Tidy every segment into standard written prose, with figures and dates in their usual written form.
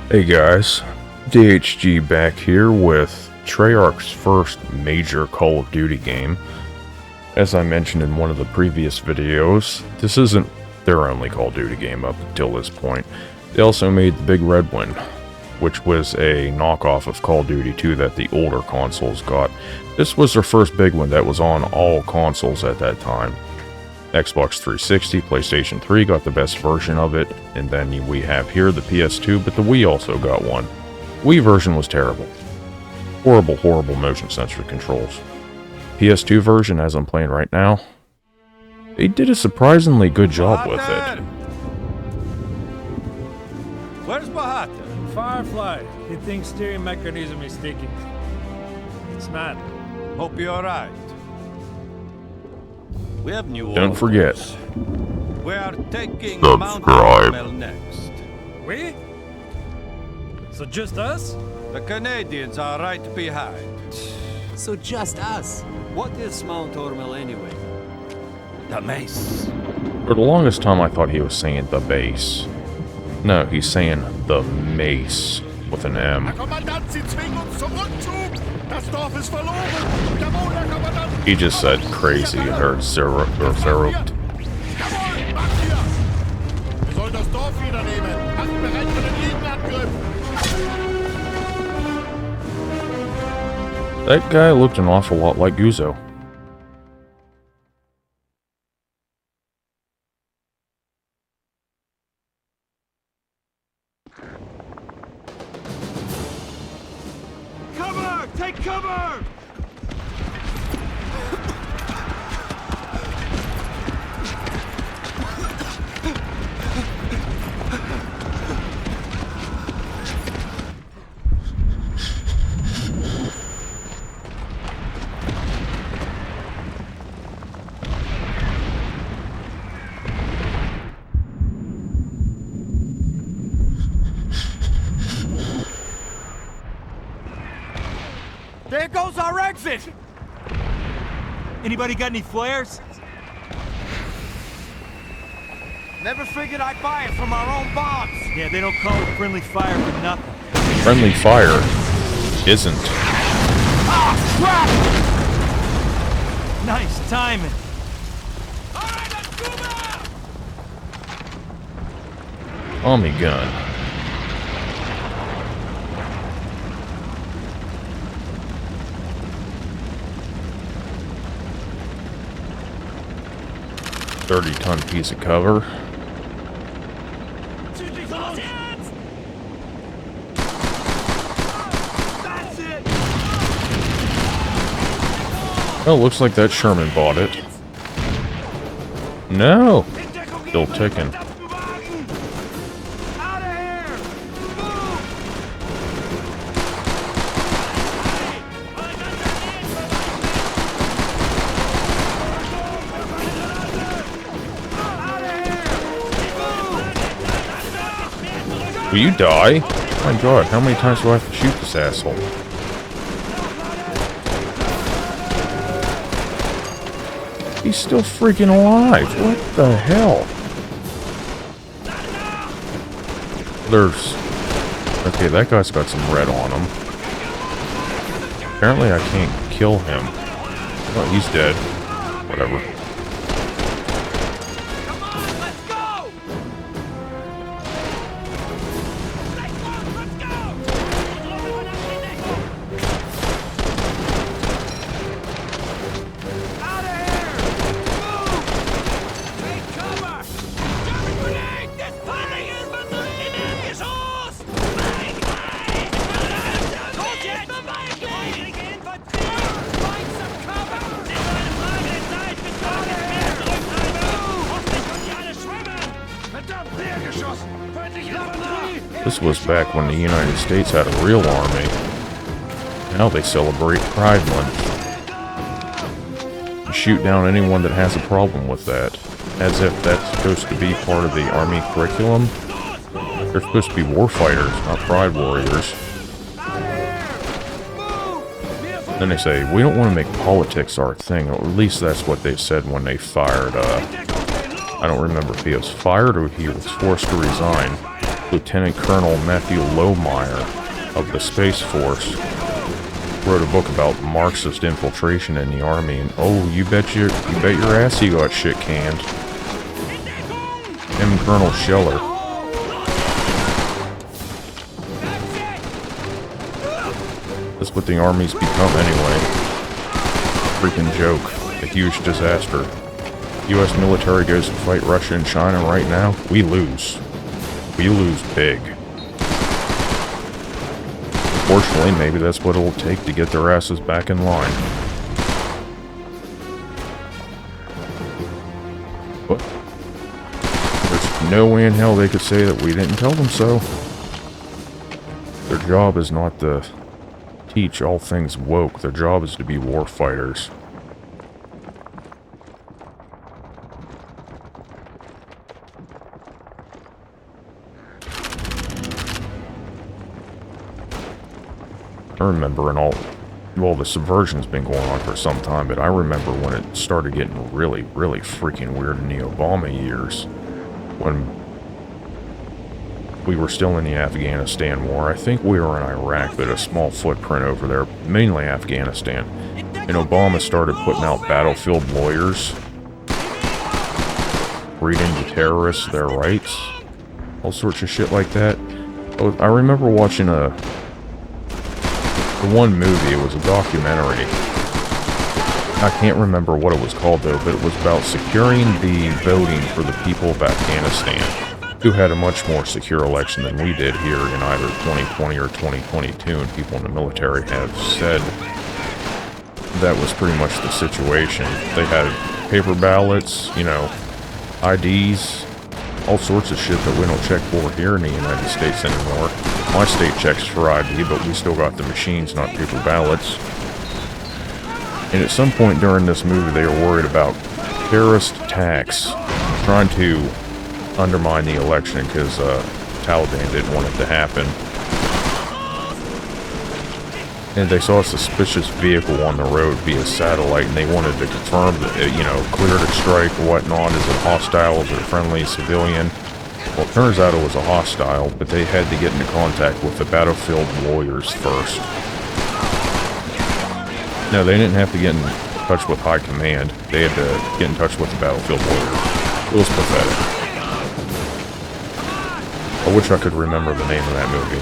Hey guys, DHG back here with Treyarch's first major Call of Duty game. As I mentioned in one of the previous videos, this isn't their only Call of Duty game up until this point. They also made the Big Red One, which was a knockoff of Call of Duty 2 that the older consoles got. This was their first big one that was on all consoles at that time. Xbox 360, PlayStation 3 got the best version of it, and then we have here the PS2, but the Wii also got one. Wii version was terrible. Horrible motion sensor controls. PS2 version, as I'm playing right now, they did a surprisingly good job with it. Where's Bahata? Firefly. He thinks steering mechanism is sticking. It's not. Hope you're alright. We have new Don't forget. We are taking Subscribe. Mount Carmel next. We? So just us? The Canadians are right behind. So just us. What is Mount Ormel anyway? The mace. For the longest time I thought he was saying the base. No, he's saying the mace with an M. He just said crazy or verrückt. That guy looked an awful lot like Guzzo. Cover! Take cover! There goes our exit! Anybody got any flares? Never figured I'd buy it from our own bombs. Yeah, they don't call it friendly fire for nothing. Friendly fire isn't. Ah, crap! Nice timing. Alright, let's move out! Tommy gun. $30-ton piece of cover. Oh, looks like that Sherman bought it. No! Still ticking. Will you die? Oh my god, how many times do I have to shoot this asshole? He's still freaking alive. What the hell? There's... Okay, that guy's got some red on him. Apparently I can't kill him. Oh, he's dead. Whatever. This was back when the United States had a real army. Now they celebrate Pride Month. And shoot down anyone that has a problem with that. As if that's supposed to be part of the army curriculum. They're supposed to be warfighters, not pride warriors. Then they say, we don't want to make politics our thing. Or at least that's what they said when they fired, I don't remember if he was fired or he was forced to resign. Lieutenant Colonel Matthew Lohmeyer of the Space Force wrote a book about Marxist infiltration in the army, and oh, you bet your ass he got shit canned. Him and Colonel Scheller. That's what the armies become anyway. Freaking joke. A huge disaster. U.S. military goes to fight Russia and China right now. We lose. We lose big. Fortunately, maybe that's what it'll take to get their asses back in line. But there's no way in hell they could say that we didn't tell them so. Their job is not to teach all things woke. Their job is to be war fighters. I remember the subversion's been going on for some time, but I remember when it started getting really, really freaking weird in the Obama years. When we were still in the Afghanistan war. I think we were in Iraq, but a small footprint over there, mainly Afghanistan. And Obama started putting out battlefield lawyers, reading to terrorists their rights, all sorts of shit like that. I remember watching the one movie, it was a documentary. I can't remember what it was called though, but it was about securing the voting for the people of Afghanistan, who had a much more secure election than we did here in either 2020 or 2022, and people in the military have said that was pretty much the situation. They had paper ballots, you know, IDs, all sorts of shit that we don't check for here in the United States anymore. My state checks for ID, but we still got the machines, not paper ballots. And at some point during this movie, they were worried about terrorist attacks, trying to undermine the election because Taliban didn't want it to happen. And they saw a suspicious vehicle on the road via satellite, and they wanted to confirm that, you know, cleared at strike or whatnot. Is it hostile? Is it a friendly civilian? Well, it turns out it was a hostile, but they had to get into contact with the battlefield lawyers first. No, they didn't have to get in touch with high command. They had to get in touch with the battlefield lawyers. It was pathetic. I wish I could remember the name of that movie.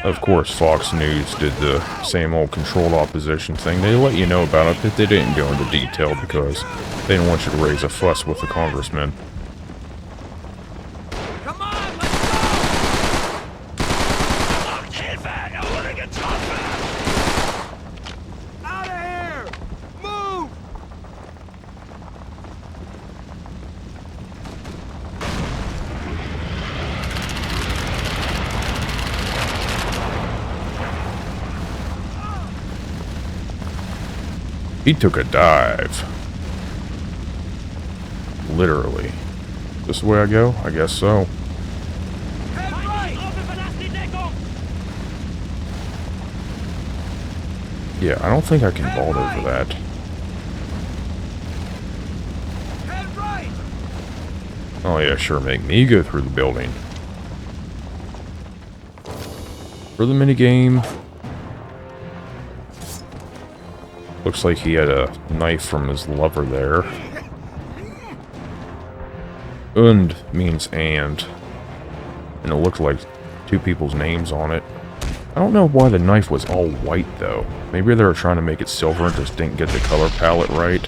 Of course, Fox News did the same old controlled opposition thing. They let you know about it, but they didn't go into detail because they didn't want you to raise a fuss with the congressman. Come on, let's go! Out of here! Move! He took a dive. Literally. This the way I go? I guess so. Yeah, I don't think I can vault over that. Head right! Oh yeah, sure, make me go through the building. For the minigame. Looks like he had a knife from his lover there. Und means and. And it looked like two people's names on it. I don't know why the knife was all white though. Maybe they were trying to make it silver and just didn't get the color palette right.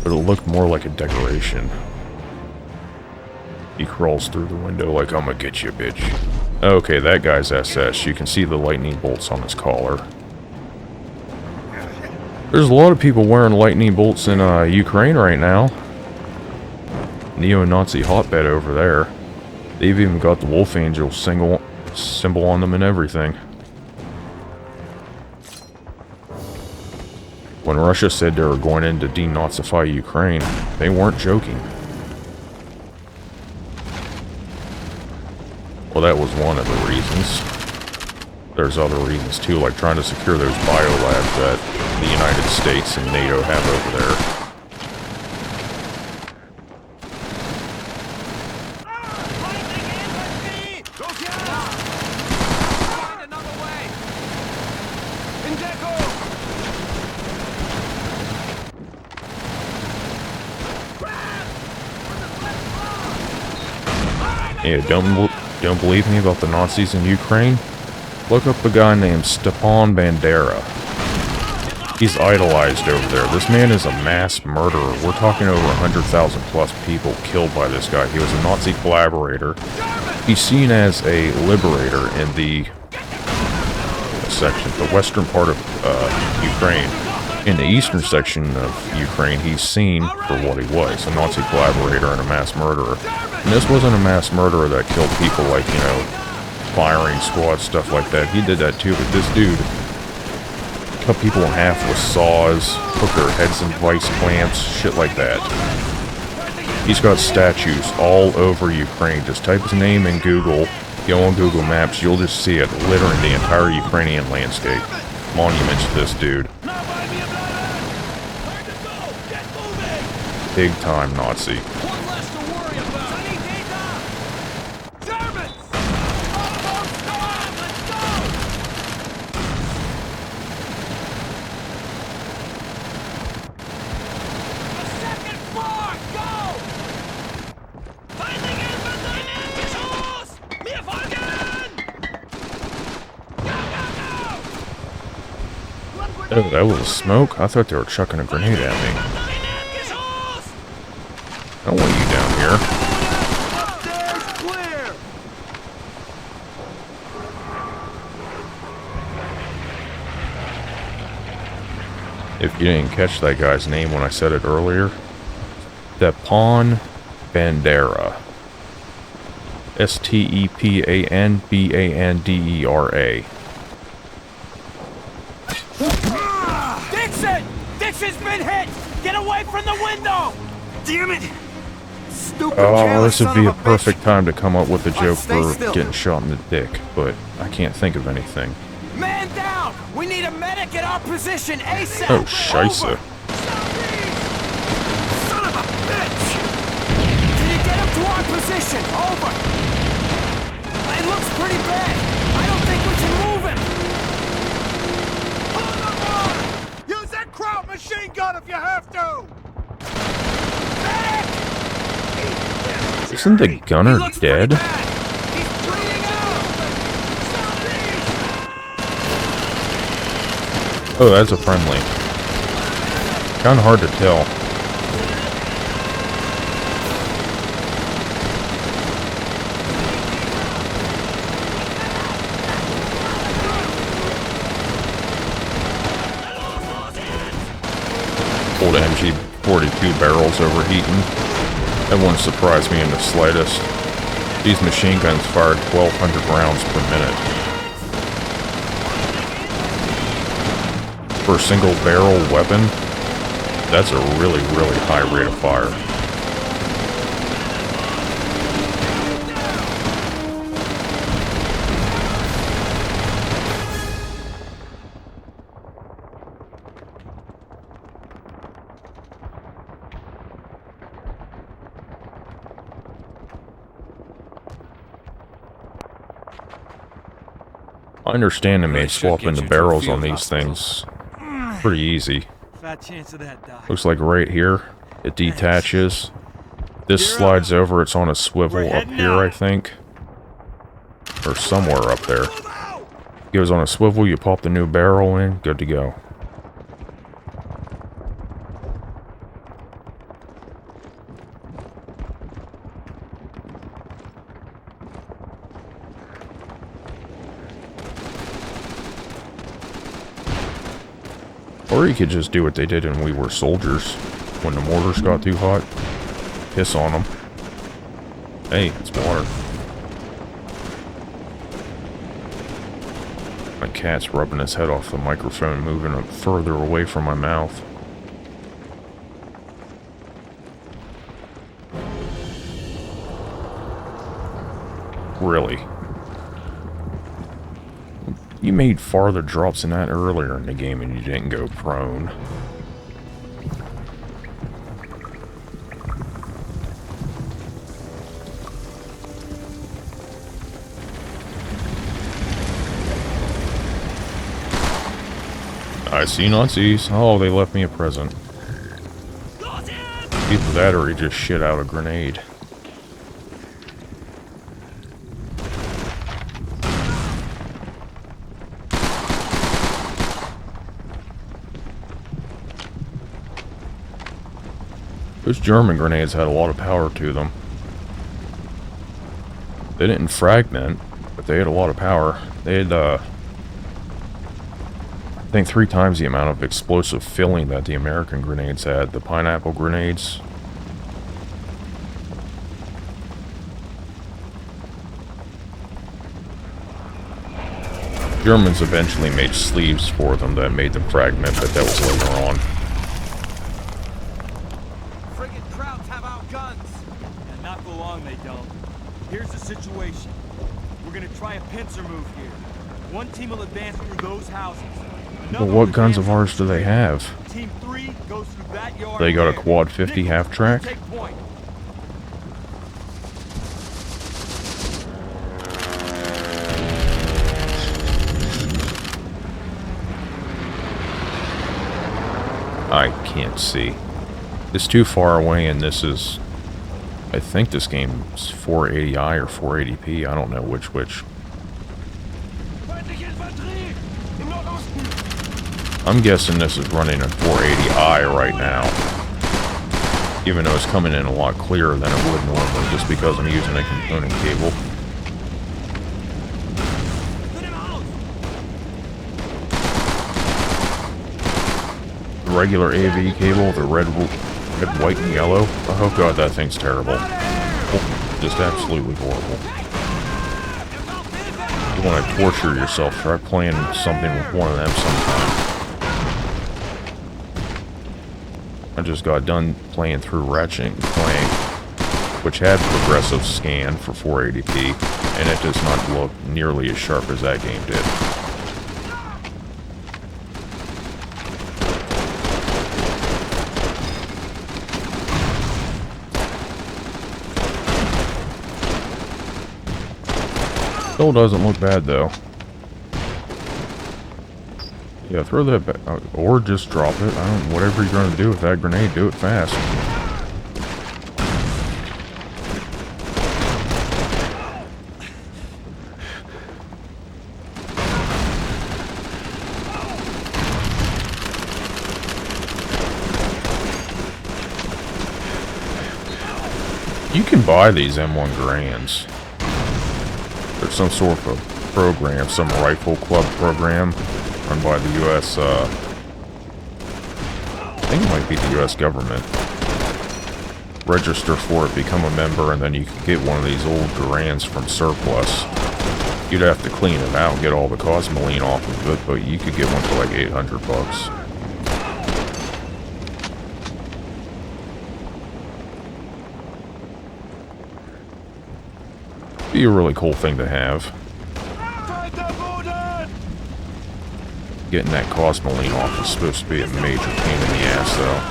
But it looked more like a decoration. He crawls through the window like, "I'ma get you, bitch." Okay, that guy's SS. You can see the lightning bolts on his collar. There's a lot of people wearing lightning bolts in Ukraine right now. Neo-Nazi hotbed over there. They've even got the Wolf Angel symbol on them and everything. When Russia said they were going in to denazify Ukraine, they weren't joking. Well, that was one of the reasons. There's other reasons too, like trying to secure those biolabs that the United States and NATO have over there. Yeah, don't believe me about the Nazis in Ukraine? Look up a guy named Stepan Bandera. He's idolized over there. This man is a mass murderer. We're talking over 100,000 plus people killed by this guy. He was a Nazi collaborator. He's seen as a liberator in the section, the western part of Ukraine. In the eastern section of Ukraine, he's seen for what he was, a Nazi collaborator and a mass murderer. And this wasn't a mass murderer that killed people like, you know, firing squad, stuff like that. He did that too, but this dude cut people in half with saws, put their heads in vice clamps, shit like that. He's got statues all over Ukraine. Just type his name in Google, go on Google Maps, you'll just see it littering the entire Ukrainian landscape. Monuments to this dude. Big time Nazi. Oh, that was smoke? I thought they were chucking a grenade at me. I don't want you down here. If you didn't catch that guy's name when I said it earlier, Stepan Bandera. Stepanbandera. Dixon's been hit! Get away from the window! Damn it! Stupid. Oh, this would be a perfect time to come up with a joke for getting shot in the dick, but I can't think of anything. Man down! We need a medic at our position ASAP! Oh, scheisse. Son of a bitch! Can you get him to our position? Over! It looks pretty bad. I don't think we can move him! Hold the line! Use that Kraut machine gun if you have to! Medic! Isn't the gunner dead? Oh, that's a friendly. Kinda hard to tell. Old MG42 barrels overheating. That wouldn't surprise me in the slightest. These machine guns fired 1,200 rounds per minute. For a single barrel weapon, that's a really, really high rate of fire. I understand they may swap into barrels on these things. Pretty easy. Fat chance of that, Doc. Looks like right here, it detaches. This slides over, it's on a swivel up here, I think. Or somewhere up there. Goes on a swivel, you pop the new barrel in, good to go. Or you could just do what they did when we were soldiers. When the mortars got too hot, piss on them. Hey, it's water. My cat's rubbing his head off the microphone, moving it further away from my mouth. Really? You made farther drops than that earlier in the game and you didn't go prone. I see Nazis. Oh, they left me a present. Either that or he just shit out a grenade. Those German grenades had a lot of power to them. They didn't fragment, but they had a lot of power. They had, I think 3 times the amount of explosive filling that the American grenades had. The pineapple grenades. Germans eventually made sleeves for them that made them fragment, but that was later on. Friggin' Krauts have our guns! And not for long, they don't. Here's the situation. We're gonna try a pincer move here. One team will advance through those houses. Well, what guns of ours do they have? Team 3 goes through that yard. They got a there. quad 50 half track? Take point. I can't see. It's too far away, and this is... I think this game is 480i or 480p. I don't know which. I'm guessing this is running at 480i right now. Even though it's coming in a lot clearer than it would normally, just because I'm using a component cable. The regular AV cable, the red, white, and yellow. Oh god, that thing's terrible. Just absolutely horrible. If you want to torture yourself, try playing something with one of them sometime. I just got done playing through Ratchet and Clank, which had progressive scan for 480p, and it does not look nearly as sharp as that game did. Still doesn't look bad though. Yeah, throw that back, or just drop it. I don't. Whatever you're gonna do with that grenade, do it fast. You can buy these M1 Grands. There's some sort of program, some rifle club program. Run by the U.S., I think it might be the U.S. government. Register for it, become a member, and then you can get one of these old Garands from surplus. You'd have to clean it out and get all the cosmoline off of it, but you could get one for like 800 bucks. Be a really cool thing to have. Getting that cosmoline off is supposed to be a major pain in the ass, though.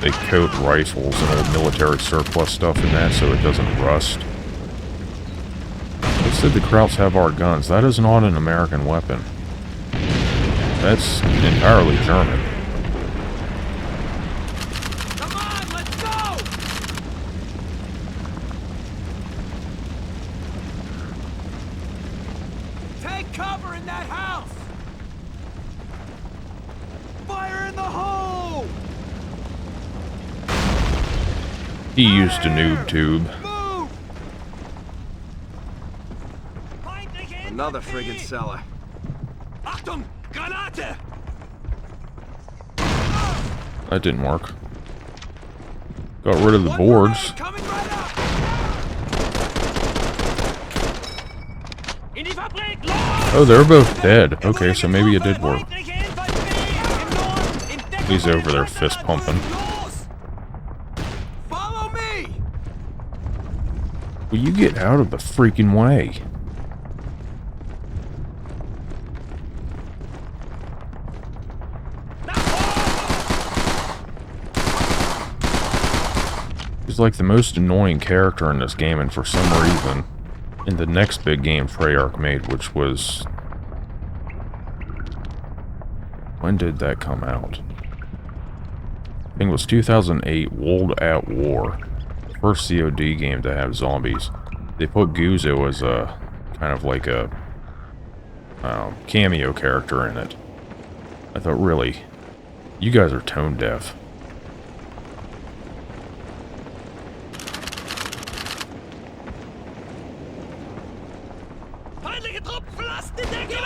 They coat rifles and old military surplus stuff in that so it doesn't rust. They said the Krauts have our guns. That is not an American weapon. That's entirely German. Come on, let's go! Take cover in that house! Fire in the hole! He used a noob tube. Move! Another friggin' cellar. Achtung! Granate! That didn't work. Got rid of the boards. Coming right up! Oh, they're both dead. Okay, so maybe it did work. He's over there fist pumping. Follow me! Will you get out of the freaking way? He's like the most annoying character in this game, and for some reason, in the next big game Treyarch made, which was... When did that come out? I think it was 2008, World at War. The first COD game to have zombies. They put Guzzo as a... kind of like a... cameo character in it. I thought, really? You guys are tone deaf. Feindliche Truppen verlassen die Decke!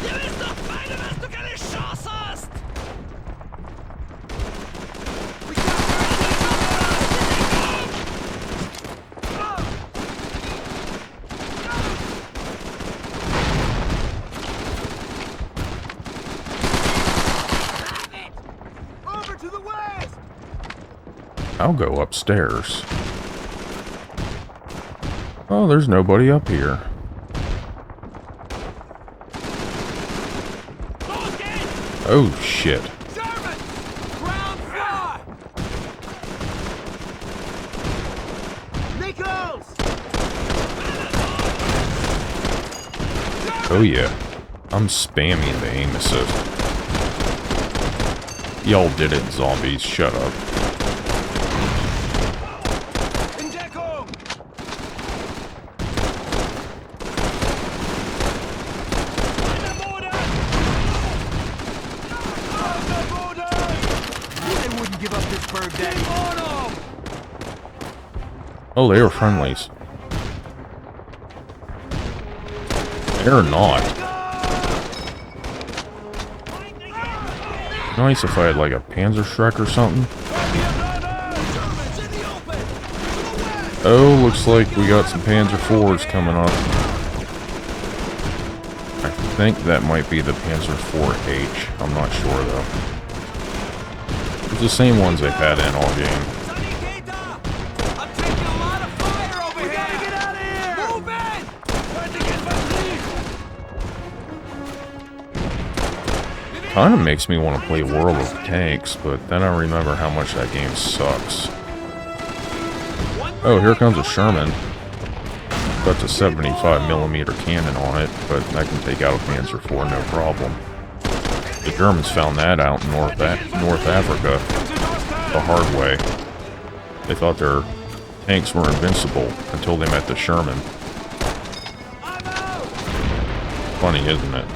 Ihr wisst doch beide, dass du keine Chance hast! Over to the west! I'll go upstairs. Oh, there's nobody up here. Oh, shit. Sherman! Ground floor! Nichols! Oh, yeah. I'm spamming the aim assist. Y'all did it, zombies. Shut up. In Deckung! They wouldn't give up this bird daddy. Oh, they were friendlies. They're not. Nice if I had like a Panzer Shrek or something. Oh, looks like we got some Panzer IVs coming up. I think that might be the Panzer IV-H. I'm not sure though. It's the same ones they've had in all game. I'm taking a lot of fire over here! We gotta get out of here! Move in! Kinda makes me want to play World of Tanks, but then I remember how much that game sucks. Oh, here comes a Sherman. Got the 75mm cannon on it, but I can take out a Panzer IV, no problem. The Germans found that out in North Africa the hard way. They thought their tanks were invincible until they met the Sherman. Funny, isn't it?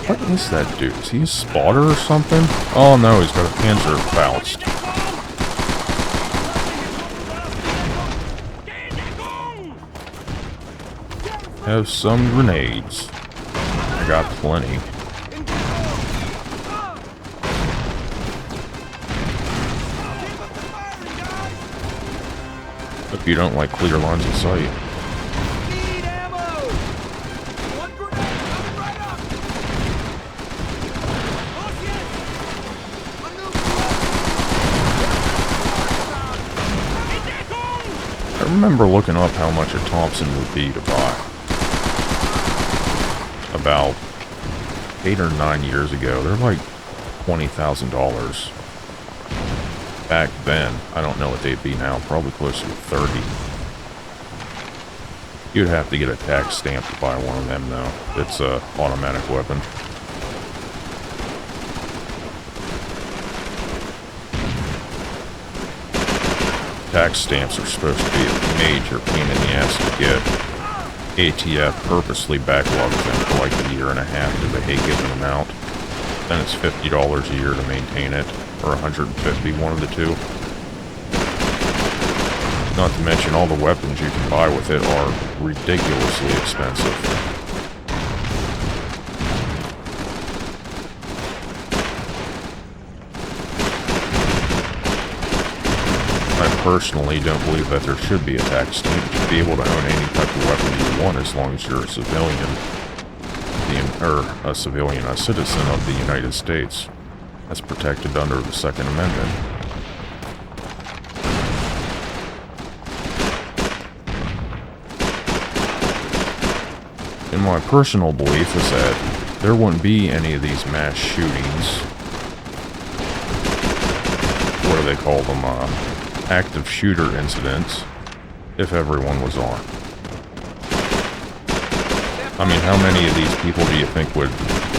What is that dude? Is he a spotter or something? Oh no, he's got a Panzer Faust. Have some grenades. I got plenty. Hope you don't like clear lines of sight. Need ammo! One grenade coming right up! I remember looking up how much a Thompson would be to buy. About 8 or 9 years ago. They're like $20,000. Back then, I don't know what they'd be now, probably closer to 30. You'd have to get a tax stamp to buy one of them though. It's a automatic weapon. Tax stamps are supposed to be a major pain in the ass to get. ATF purposely backlogs them for like a year and a half because they hate giving them out. Then it's $50 a year to maintain it, or $150, one of the two. Not to mention all the weapons you can buy with it are ridiculously expensive. I personally don't believe that there should be a tax stamp. You should be able to own any type of weapon you want as long as you're a civilian. A citizen of the United States. That's protected under the Second Amendment. And my personal belief is that there wouldn't be any of these mass shootings. What do they call them? Active shooter incidents, if everyone was armed. I mean, how many of these people do you think would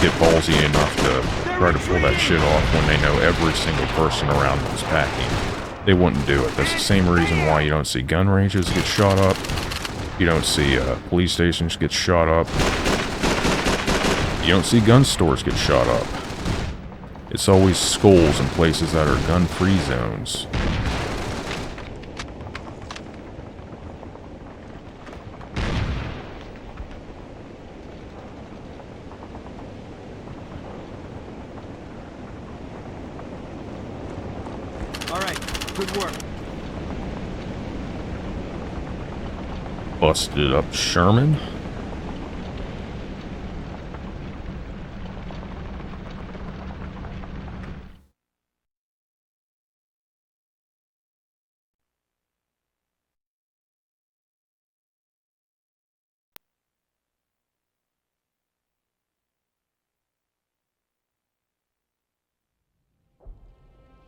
get ballsy enough to try to pull that shit off when they know every single person around them is packing? They wouldn't do it. That's the same reason why you don't see gun ranges get shot up. You don't see police stations get shot up. You don't see gun stores get shot up. It's always schools and places that are gun-free zones. All right, good work. Busted up Sherman.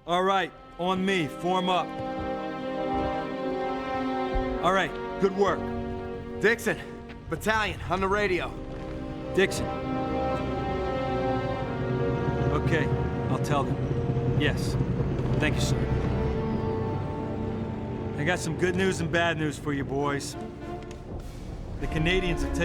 All right, on me, form up. All right, good work. Dixon, battalion, on the radio. Dixon. Okay, I'll tell them. Yes. Thank you, sir. I got some good news and bad news for you boys. The Canadians have taken